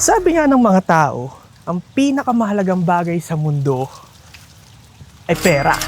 Sabi nga ng mga tao, ang pinakamahalagang bagay sa mundo ay pera.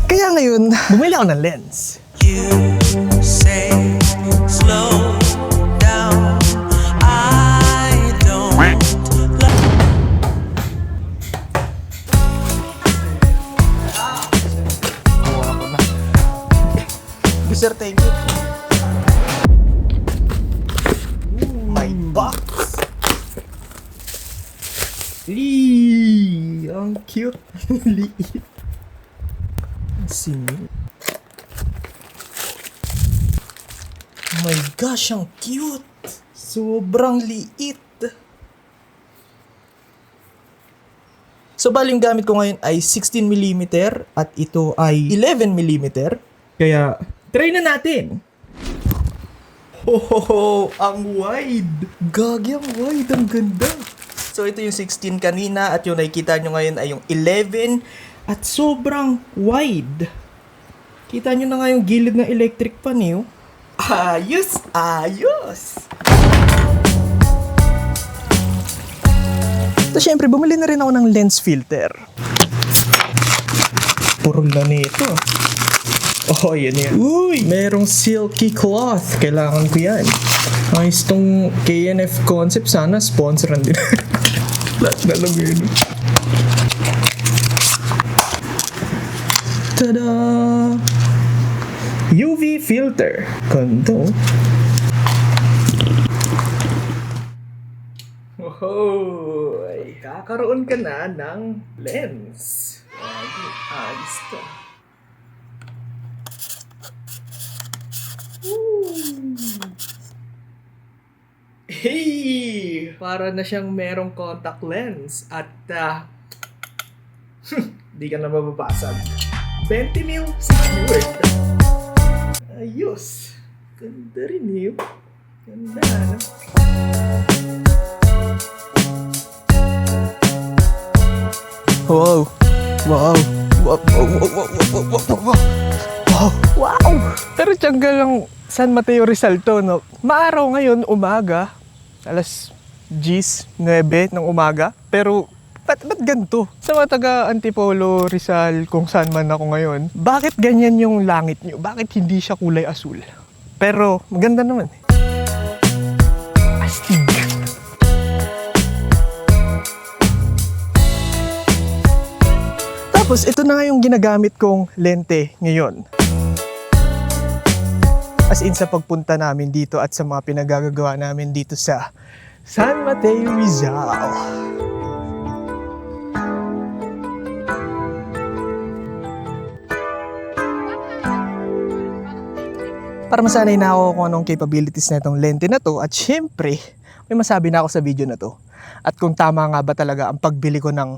Kaya ngayon, bumili ako ng lens. You say slow down. I don't Sir, thank you. My box. Ang cute. Liit. Ang singil. Oh my gosh, ang cute. Sobrang liit. So, baling gamit ko ngayon ay 16mm at ito ay 11mm. Kaya, try na natin. Oh, ang wide. Gagi, ang wide. Ang ganda. So, ito yung 16 kanina at yung nakikita nyo ngayon ay yung 11 at sobrang wide. Kita nyo na nga yung gilid ng electric pan eh. Ayos! Ayos! So, syempre, bumili na rin ako ng lens filter. Purol na nito. Oh, yan yan. Uy! Merong silky cloth. Kailangan ko yan. Ayos tong KNF concept. Sana sponsoran din. Lahat na lang yun. Tada! UV filter. Ganda. Oh, ay, kakaroon ka na ng lens. Ayos to. Hey! Para na siyang merong contact lens at di ka na mababasag. 20 mil secured. Ayos. Ganda rin yun. Ganda, no? Wow. Wow. Wow. Wow. Wow. Wow. Wow. Wow. Wow. Pero tiyangga lang San Mateo Rizal to, no? Maaraw ngayon, umaga, alas 10:09 ng umaga. Pero, ba't ganito? Sa mga taga Antipolo, Rizal, kung saan man ako ngayon, bakit ganyan yung langit nyo? Bakit hindi siya kulay asul? Pero, maganda naman. Astig. Tapos, ito na nga yung ginagamit kong lente ngayon. As in sa pagpunta namin dito at sa mga pinagagagawa namin dito sa San Mateo Rizal. Para masanay na ako kung anong capabilities na itong lente na to at syempre, may masabi na ako sa video na to. At kung tama nga ba talaga ang pagbili ko ng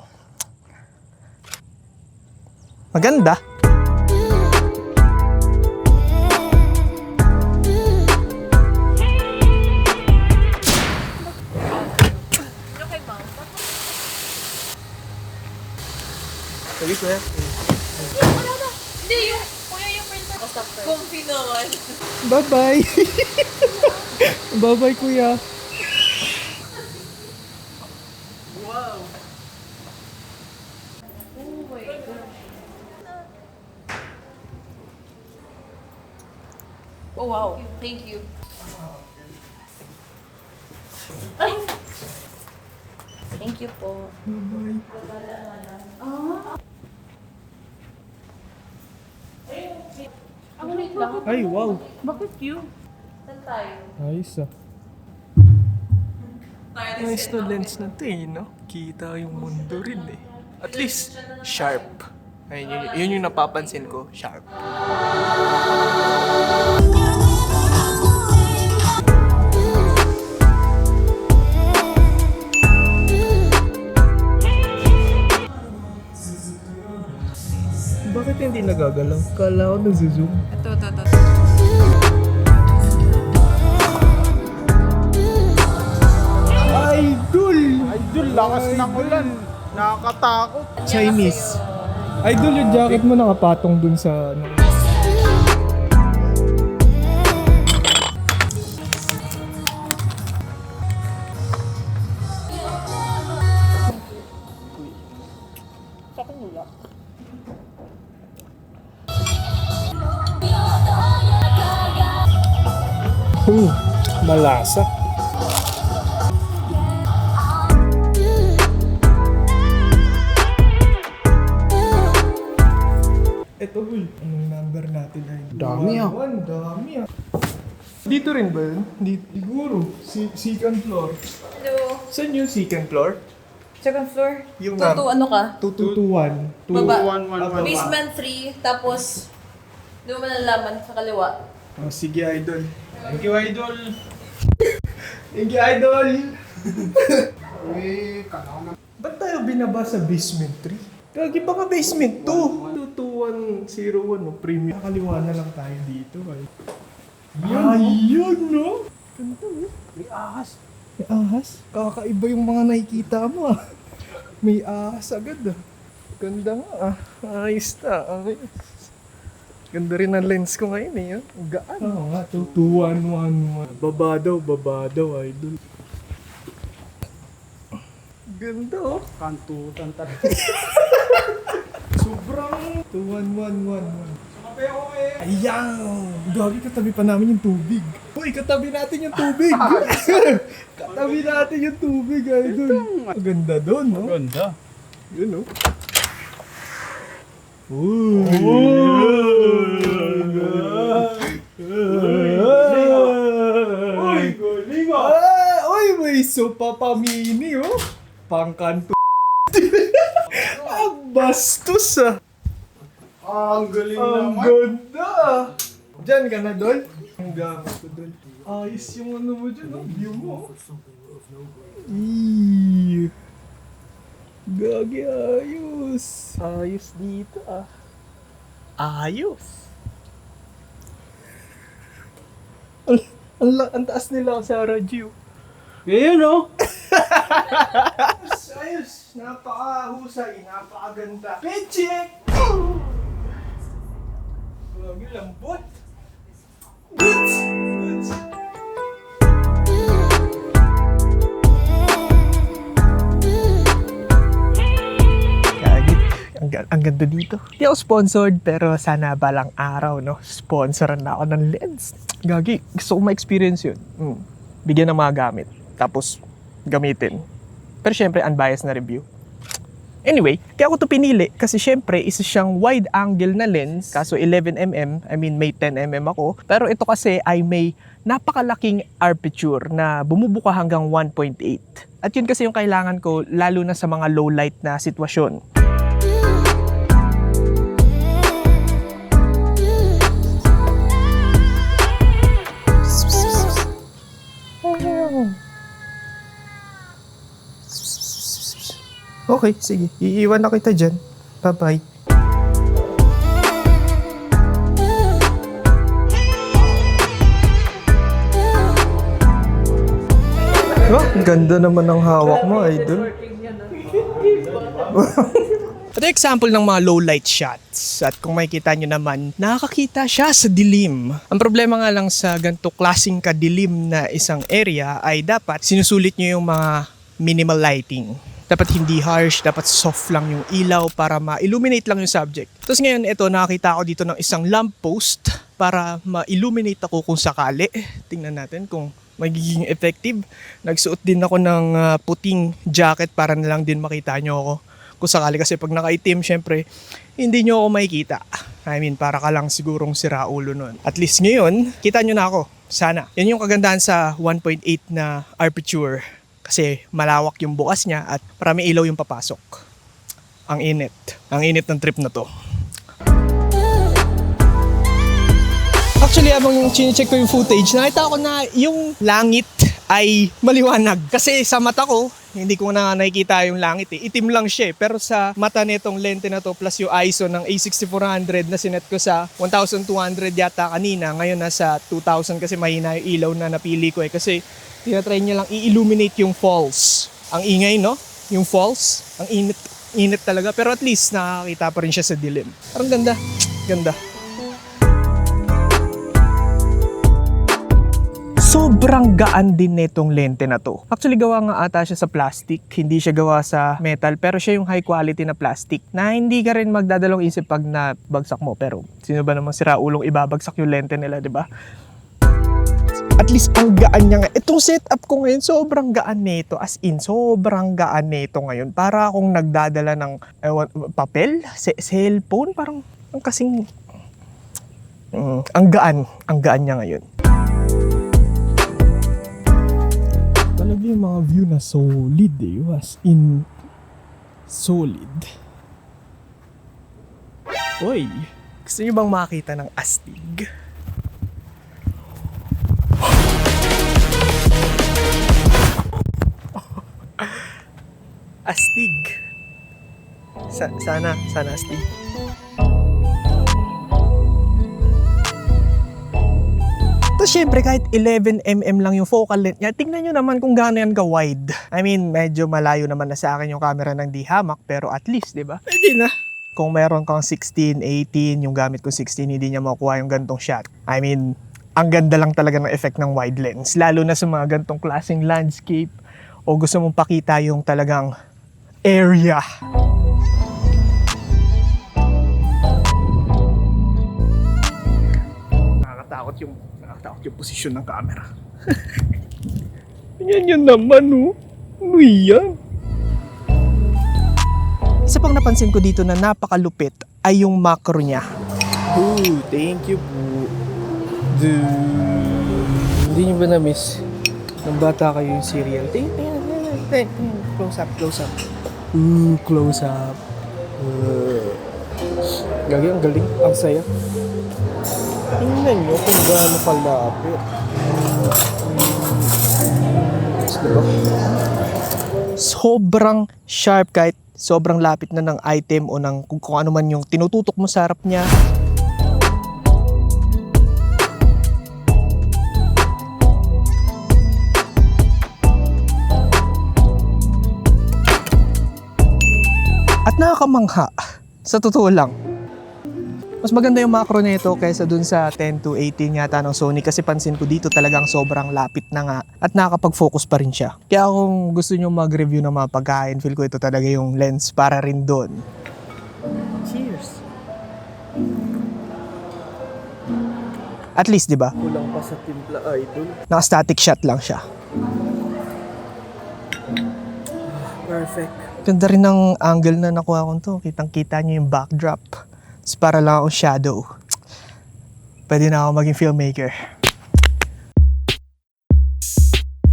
maganda. Sige, kuya. Hindi, kuya yung printer. Basta comfy naman. Bye-bye. Bye-bye, kuya. Wow. Oh my gosh. Oh wow, thank you. Ay! Thank you po. Bye-bye. Ang ulit lang. Ay, wow. Bakit you? Saan tayo? Ayos ah. Nice na lens na ito eh, no? Kita yung mundo rin eh. At least, sharp. Ayun, yun yung napapansin ko, sharp. Bakit hindi nagagalaw? Kala ko nag-zoom. Ito. Idol! Idol, lakas ng ulan. Nakakatakot. Chinese. Idol, yung jacket mo nakapatong dun sa ano. Malasa. Ito, boy. Anong number natin ay? Dami, ah. Dami ah. Dito rin ba yun? Dito. Siguro. Second floor. Hello. Saan yung second floor? Second floor? Yung Tutu, ano ka? 2221. Baba. 111. Basement 3, tapos hindi mo malalaman sa kaliwa. Oh, sige, idol. Thank you, Idol. Thank you, idol! Uy, kailangan na. Ba't tayo binaba sa basement 3? Kagi ba ka basement 2? 22101, no? Premium. Nakaliwa na lang tayo dito. Ayun, no? Ganda, oh. May ahas. May ahas? Kakaiba yung mga nakikita mo, ah. May ahas agad, ah. Ganda nga, ah. Ayos na, okay. Ganda rin ang lens ko ngayon, eh. Ah. Ang gaan. Oo nga, 2111. Baba daw, idol. Ganda, oh. Kantutan talaga. Sobrang 2111. Ayan! Gagi, katabi pa namin yung tubig. Uy, katabi natin yung tubig! Katabi natin yung tubig, idol. Ang ganda doon, no? Ganda. Yun, no? Uy! Uy! Galing, ah! Uy, may sopa pamini, oh! Pangkanto. Ang bastos, ah! Ang galing Ang naman. ganda! Diyan ka na doon? Ang gamit ko doon. Ayos yung ano mo dyan, no? View mo. Eee. Gagi, ayos. Ayos dito, ah. Ayos. Ang taas nila sa radyo. Ngayon, oh. Ayos. Napakahusay. Napakaganda. Paycheck! Gagi, lambot. Goods! Goods! Gagi, ang ganda dito. Hindi ako sponsored, pero sana balang araw, no? Sponsoran na ako ng lens. Gagi, gusto ko ma-experience yun. Bigyan ng mga gamit. Tapos, gamitin. Pero syempre, unbiased na review. Anyway, kaya ako to pinili kasi syempre isa siyang wide angle na lens, kaso 11mm, I mean may 10mm ako, pero ito kasi ay may napakalaking aperture na bumubuka hanggang 1.8. At yun kasi yung kailangan ko lalo na sa mga low light na sitwasyon. Okay, sige. Iiwan na kita dyan. Bye-bye. Oh, ganda naman ng hawak mo, idol. Ito yung example ng mga low light shots. At kung makikita nyo naman, nakakakita siya sa dilim. Ang problema nga lang sa ganito klaseng kadilim na isang area ay dapat sinusulit nyo yung mga minimal lighting. Dapat hindi harsh, dapat soft lang yung ilaw para ma-illuminate lang yung subject. Tapos ngayon, ito, nakakita ako dito ng isang lamppost para ma-illuminate ako kung sakali. Tingnan natin kung magiging effective. Nagsuot din ako ng puting jacket para na lang din makita nyo ako. Kung sakali kasi pag nakaitim, syempre, hindi nyo ako makikita. I mean, para ka lang sigurong sira ulo nun. At least ngayon, kita nyo na ako. Sana. Yan yung kagandahan sa 1.8 na aperture. Kasi malawak yung bukas niya at marami ilaw yung papasok. Ang init. Ang init ng trip na to. Actually, habang chine-check ko yung footage, nakita ko na yung langit ay maliwanag. Kasi sa mata ko, hindi ko na nakikita yung langit eh. Itim lang siya eh. Pero sa mata nitong lente na to plus yung ISO ng A6400 na sinet ko sa 1200 yata kanina. Ngayon nasa 2000 kasi mahina yung ilaw na napili ko eh. Kasi tinatry niya lang i-illuminate yung falls. Ang ingay, no? Yung falls, ang init talaga. Pero at least nakakita pa rin siya sa dilim. Parang ganda. Ganda. Sobrang gaan din netong lente na to. Actually, gawa nga ata siya sa plastic. Hindi siya gawa sa metal. Pero siya yung high quality na plastic na hindi ka rin magdadalawang isip pag nabagsak mo. Pero sino ba namang siraulong ibabagsak yung lente nila, di ba? At least ang gaan niya nga. Itong setup ko ngayon, sobrang gaan nito. As in, sobrang gaan nito ngayon. Para akong nagdadala ng papel, cellphone. Parang ang kasing... ang gaan niya ngayon. Talaga yung mga view na solid eh. As in, solid. Oy, gusto niyo bang makita ng astig? Astig. Sana astig. Tapos syempre kahit 11mm lang yung focal length niya, tingnan nyo naman kung gaano yan ka-wide. I mean, medyo malayo naman na sa akin yung camera ng di-hamak, pero at least, di ba? Pwede na. Kung meron kang 16, 18, yung gamit ko 16, hindi niya makuha yung gantong shot. I mean, ang ganda lang talaga ng effect ng wide lens. Lalo na sa mga gantong klaseng landscape o gusto mong pakita yung talagang area. Nakakatakot yung posisyon ng camera. Yan yun naman, oh. Ano yan? Isa pang napansin ko dito na napakalupit ay yung macro niya. Oh, thank you po. Hindi nyo ba na-miss? Nang bata kayo yung cereal. Close up. Close up. Gagi, ang galing. Ang saya. Tingnan nyo kung gaano kalapit. Diba? Sobrang sharp kahit sobrang lapit na ng item o ng kung ano man yung tinututok mo sa harap niya. At nakakamangha, sa totoo lang. Mas maganda yung macro nito kaysa dun sa 10 to 18 yata ng Sony kasi pansin ko dito talagang sobrang lapit na nga at nakakapag-focus pa rin siya. Kaya kung gusto nyo mag-review ng mga pagkain, feel ko ito talaga yung lens para rin dun. Cheers! At least, di ba? Kulang pa sa timpla, idol. Naka-static shot lang siya. Perfect. Ganda rin ng angle na nakuha ko to. Kitang-kita nyo yung backdrop. Para lang akong shadow. Pwede na ako maging filmmaker.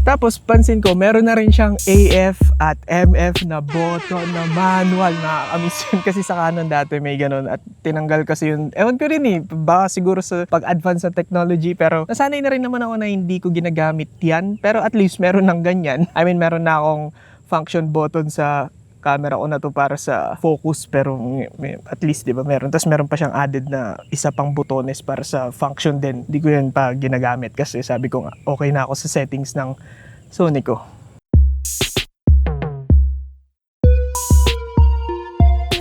Tapos pansin ko, meron na rin siyang AF at MF na button na manual. Nakakamiss yun kasi sa Canon dati may ganun. At tinanggal kasi yun. Ewan ko rin eh. Baka siguro sa pag-advance ng technology. Pero nasanay na rin naman ako na hindi ko ginagamit yan. Pero at least meron ng ganyan. I mean, meron na akong function button sa camera ko na to para sa focus pero at least 'di ba meron, tapos meron pa siyang added na isa pang butones para sa function din. Hindi ko yan pa ginagamit kasi sabi ko nga okay na ako sa settings ng Sony ko.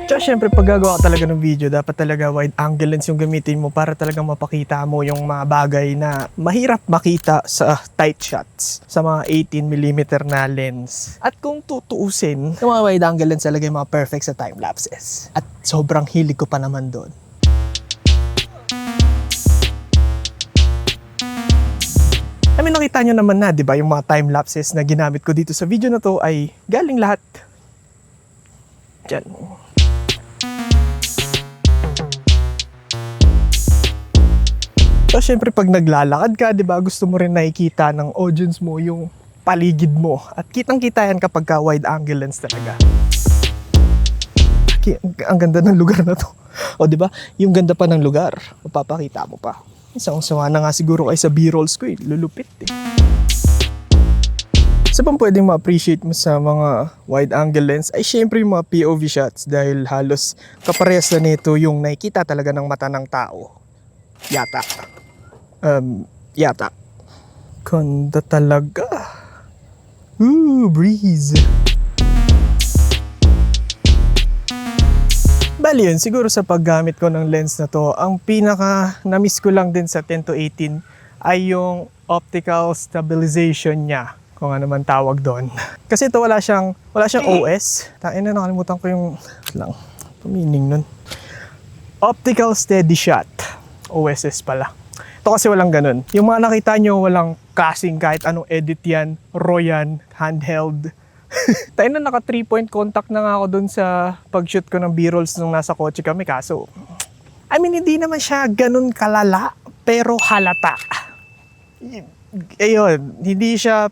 Tsaka syempre pag gagawa ka talaga ng video, dapat talaga wide angle lens yung gamitin mo para talaga mapakita mo yung mga bagay na mahirap makita sa tight shots sa mga 18mm na lens. At kung tutuusin, yung mga wide angle lens talaga yung mga perfect sa time lapses. At sobrang hilig ko pa naman doon. I mean, nakita nyo naman na, di ba, yung mga time lapses na ginamit ko dito sa video na to ay galing lahat dyan. So, syempre pag naglalakad ka, di ba, gusto mo rin nakikita ng audience mo yung paligid mo. At kitang-kita yan kapag ka wide angle lens talaga. Ang ganda ng lugar na to. O, di ba? Yung ganda pa ng lugar, mapapakita mo pa. Isang-sawa na nga siguro kayo sa B-rolls ko eh. Lulupit eh. Isa pang pwedeng ma-appreciate mo sa mga wide angle lens ay syempre yung mga POV shots dahil halos kaparehas na nito yung nakikita talaga ng mata ng tao. Yata. Yata. Ganda talaga. Ooh, breeze. Bali yun, siguro sa paggamit ko ng lens na to, ang pinaka na-miss ko lang din sa 10 to 18 ay yung optical stabilization niya, kung ano man tawag doon. Kasi ito wala siyang OS. Tain na, nakalimutan ko yung lang, meaning nun. Optical steady shot. OSS pala. Ito kasi walang ganun. Yung mga nakita nyo, walang casing kahit anong edit yan, RAW yan, handheld. Tayo na naka 3-point contact na nga ako dun sa pag-shoot ko ng B-rolls nung nasa kotse kami. Kaso, I mean, hindi naman siya ganun kalala, pero halata. Ayun, hindi siya,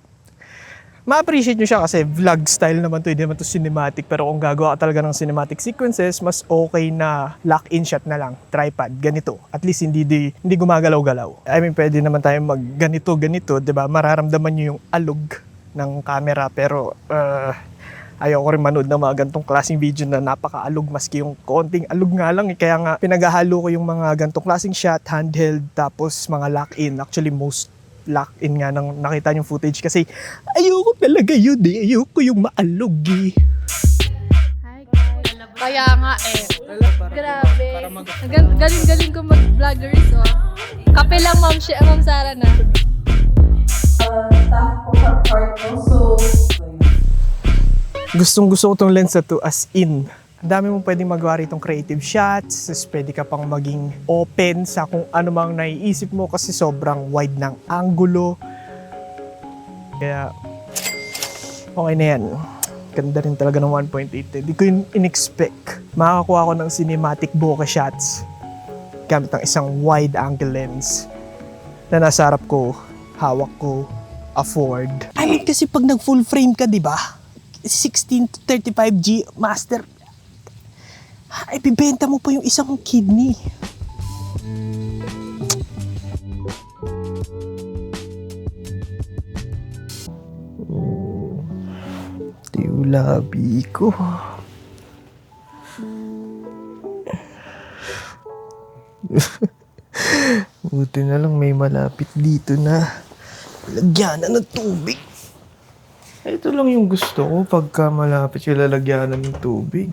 ma-appreciate nyo siya kasi vlog style naman to, hindi naman to cinematic. Pero kung gagawa ka talaga ng cinematic sequences, mas okay na lock-in shot na lang, tripod, ganito. At least hindi gumagalaw-galaw. I mean, pwede naman tayo mag ganito, diba? Mararamdaman nyo yung alog ng camera, pero ayoko rin manood ng mga gantong klaseng video na napaka-alog, maski yung konting alog nga lang. Kaya nga, pinaghahalo ko yung mga gantong klaseng shot, handheld, tapos mga lock-in. Actually, most lock-in nga nang nakita yung footage kasi ayoko talaga yun eh. Ayoko yung maalog eh. Hi guys. Kaya nga eh. Grabe. Galing-galing ko mag-vloggers oh. Kape lang Ma'am Sara na. Staff ko sa part mo, so Gustong-gusto ko tong lens na to as in. Ang dami mong pwedeng magawa itong creative shots, tapos pwede ka pang maging open sa kung ano mang naiisip mo kasi sobrang wide ng angulo. Kaya, okay na yan. Ganda rin talaga ng 1.8. Hindi ko yun in-expect. Makakakuha ko ng cinematic bokeh shots gamit ng isang wide angle lens na nasa harap ko, hawak ko, afford. I mean, kasi pag nag-full frame ka, di ba? 16 to 35G master, ay bibenta mo pa yung isang kidney. Tiulabi ko. Buti na lang may malapit dito na lagyanan ng tubig. Ito lang yung gusto ko pagka malapit yung lalagyanan ng tubig.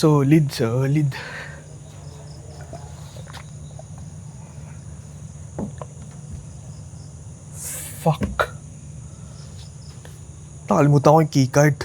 Solid. Fuck. Nakalimutan ko yung keycard.